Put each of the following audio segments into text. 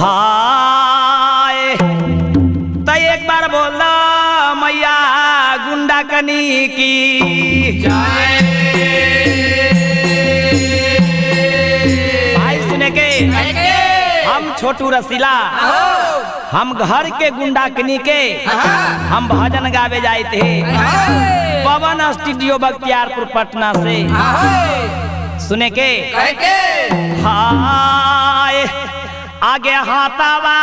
हाय तो एक बार बोला मैया गुंडा कनी की जय। भाई सुने के हम छोटू रसीला हम घर के गुंडा कनी के हम भजन गावे जाए थे पवन स्टूडियो बख्तियारपुर पटना से सुने के हाय आगे हाथावा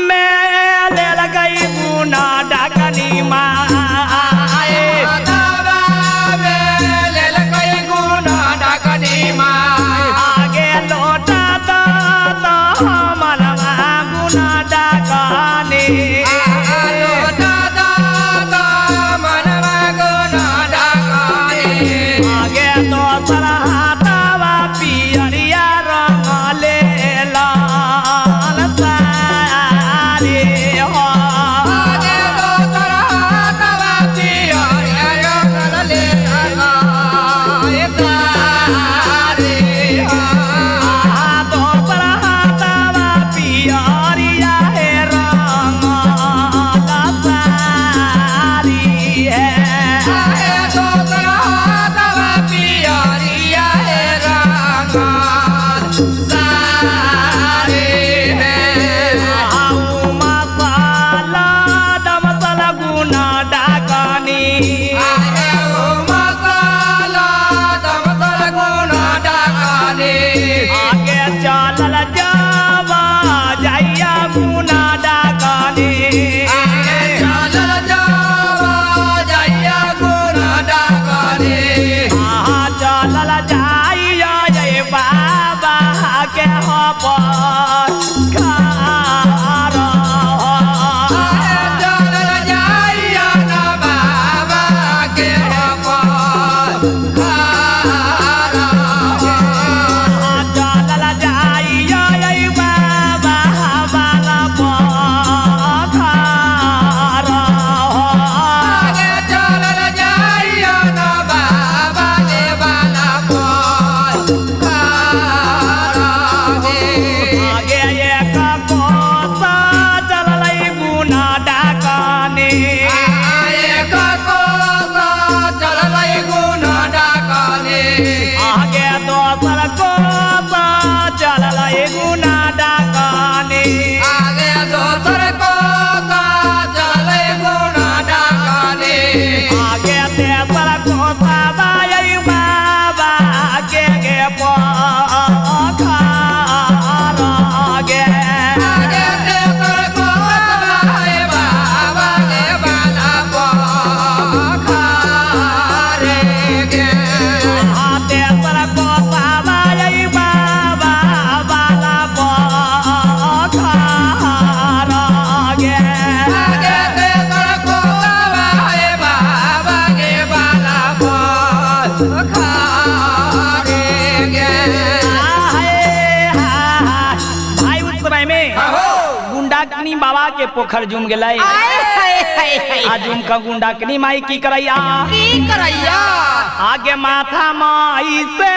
में ले गई गुना डाकनी माए आगे लोटा तो मनवा गुना डाकनी आगे तो हाथावा पियरिया रंग ले लाल सारे हो बाबा के पोखर जुम गए जुम का गुंडा कनी माई की करैया आगे माथा माई से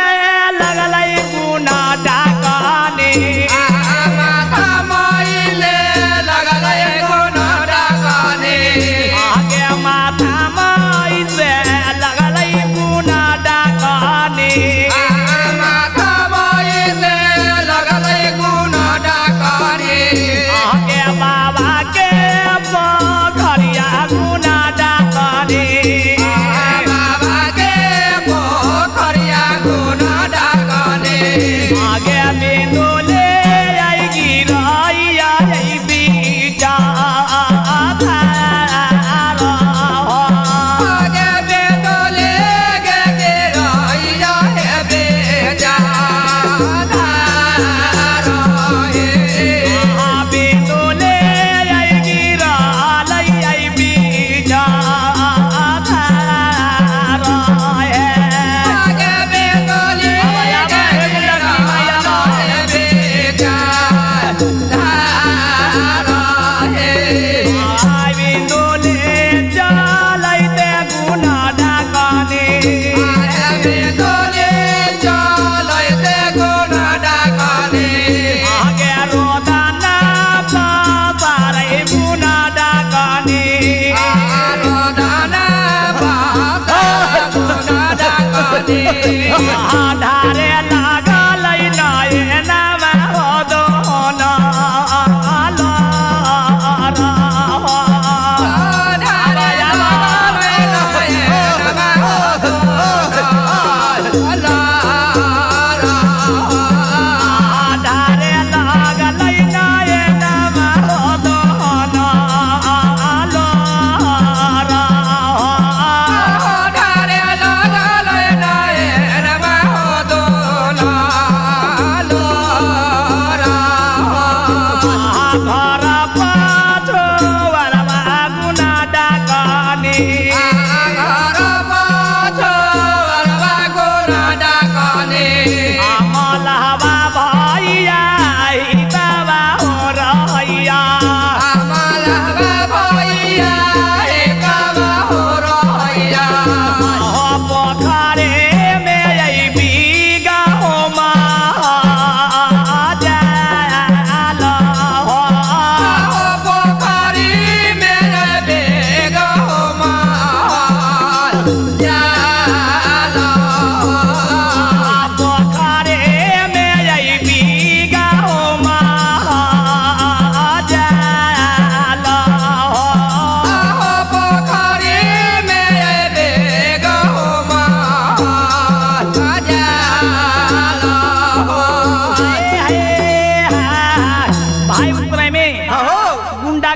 लगल गुना डाकाने आगे माथा माई से लगल गुना डाकाने आगे बाबा के पोखरिया गुना डाकाने आगे बिंदु ले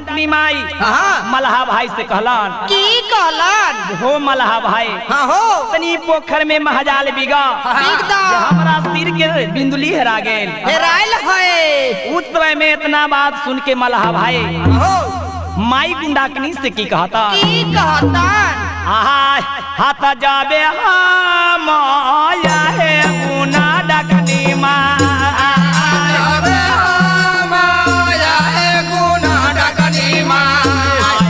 गुंडाकनी माई मल्हा भाई से कहलन की कहलन हो मल्हा भाई हाँ हो तनी पोखर में महाजाल बिगा हमारा सिर के बिंदुली हेरा गेल हेराइल है। उस समय में इतना बात सुन के मल्हा भाई माई गुंडाकनी से की कहता हाथ जाबे माया है गुना डकनी माया है गुना डकनी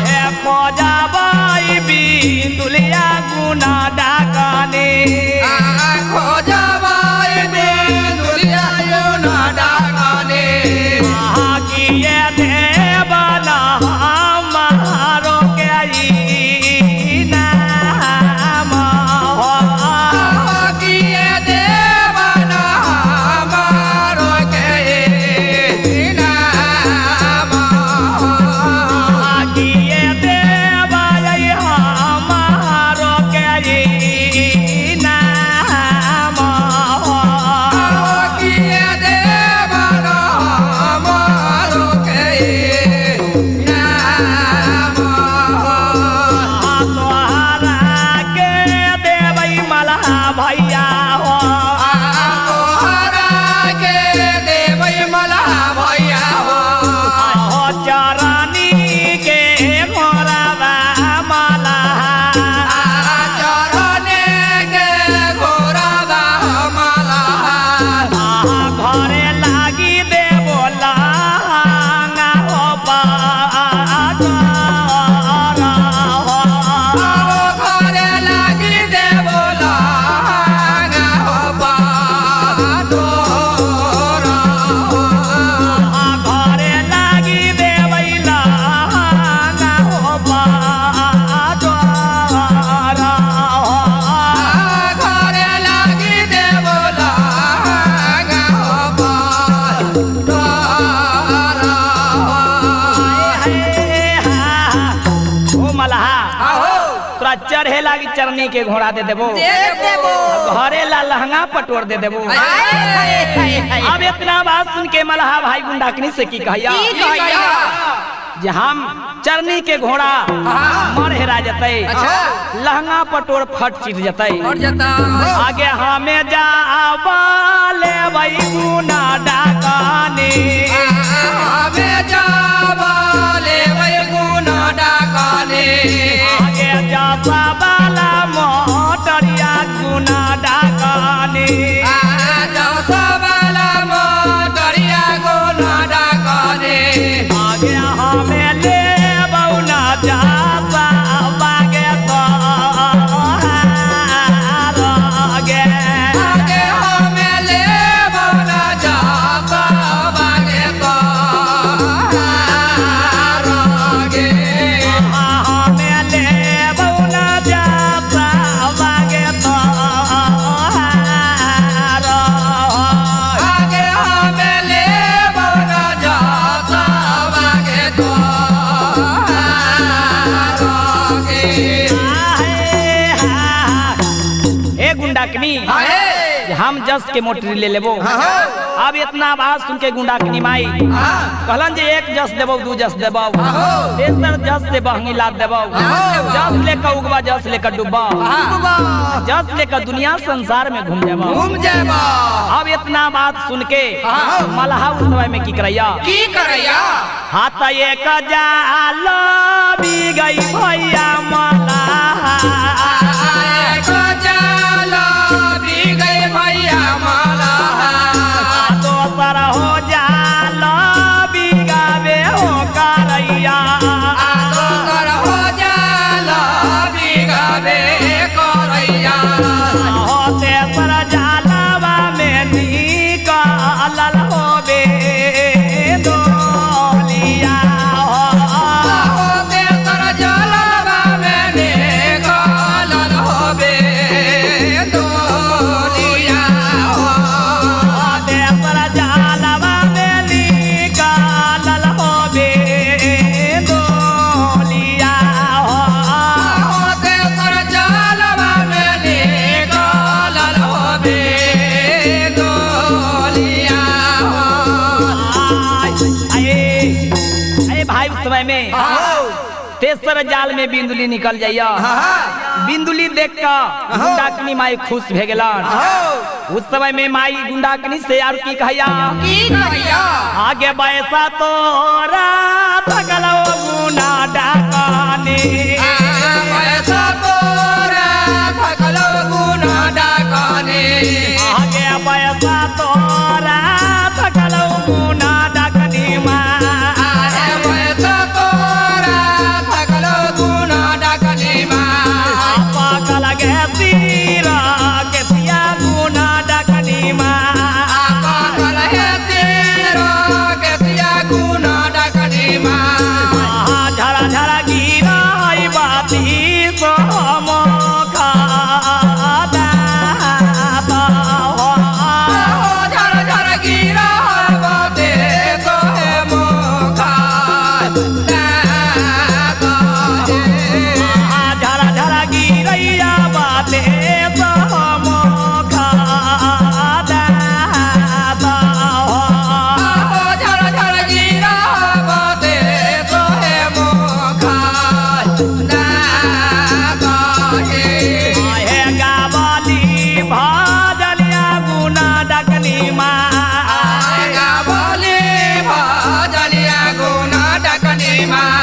है खोजाबाई बिंदुलिया गुना डकनी खोजाबाई बिंदुलिया गुना डकनी किए देवना हमारो के चढ़े लागी चरनी के घोड़ा दे देबो घरे ला लहंगा पटोर दे देबो। अब इतना बात सुन के मल्हा भाई गुंडाकनी से की कहिया जे हम चरनी के घोड़ा मर हेरा जतै लहंगा पटोर फट चिट जतै आगे हमें जाबा ले भाई गुना डाकानी हमें जाबा ले भाई गुना डाकानी आगे जाबा बाला मोटरिया गुना डाकानी जाबा बाला मोटरिया गुना डाकानी आगे हमें ले बौना जाबा बागे तो आगे आगे हमें ले बौना जाबा बागे तो आगे हमें ले बौना जाबा बागे तो आगे हमें ले बौना जाबा बागे तो ए गुंडाकनी हम जस के मोटरी ले लेबो। अब इतना बात सुन के गुंडाकनी माई कहलन जे एक जस देबो दू जस देबो तेसर जस से बहंगी लाद देबो जस लेकर उगवा जस लेकर डूबा जस लेकर दुनिया संसार में घूम जाबो घूम जाबा। अब इतना बात सुन के मल्हा उस समय में की करैया हाथ एक जाल भी गई भैया मल्हा दोसर हो जाल बिगावे हो करैया हो तेसर जालवा में निकलल होबे डोलिया हो भाई उस समय में तेसर जाल में बिंदुली निकल जाइया। बिंदुली देख कर गुंडाकनी माई खुश भे गेलन। उस समय में माई गुंडाकनी से और की कहैया आगे बैसा तोरा थकलो गुना डाकनी पैसा तोरा थकलो गुना डाकनी आगे बैसा तोरा थकलो गुना डाकनी माँ पैसा तोरा थकलो गुना डाकनी पाकल गे तीरा के सिया गुना डाकनी माँ पाकल है तेरा कैसिया गुना डाकनी झरा झरा गिरा बाती सोम झर झर गिरा बाते सोहे मोखा झरा झरा गिरैया बाते सोम झर झर गिरा बाते सोहे मोखा गावली भाजलिया गुना डकनी माँ बोली भजलिया गुना डाकनी माँ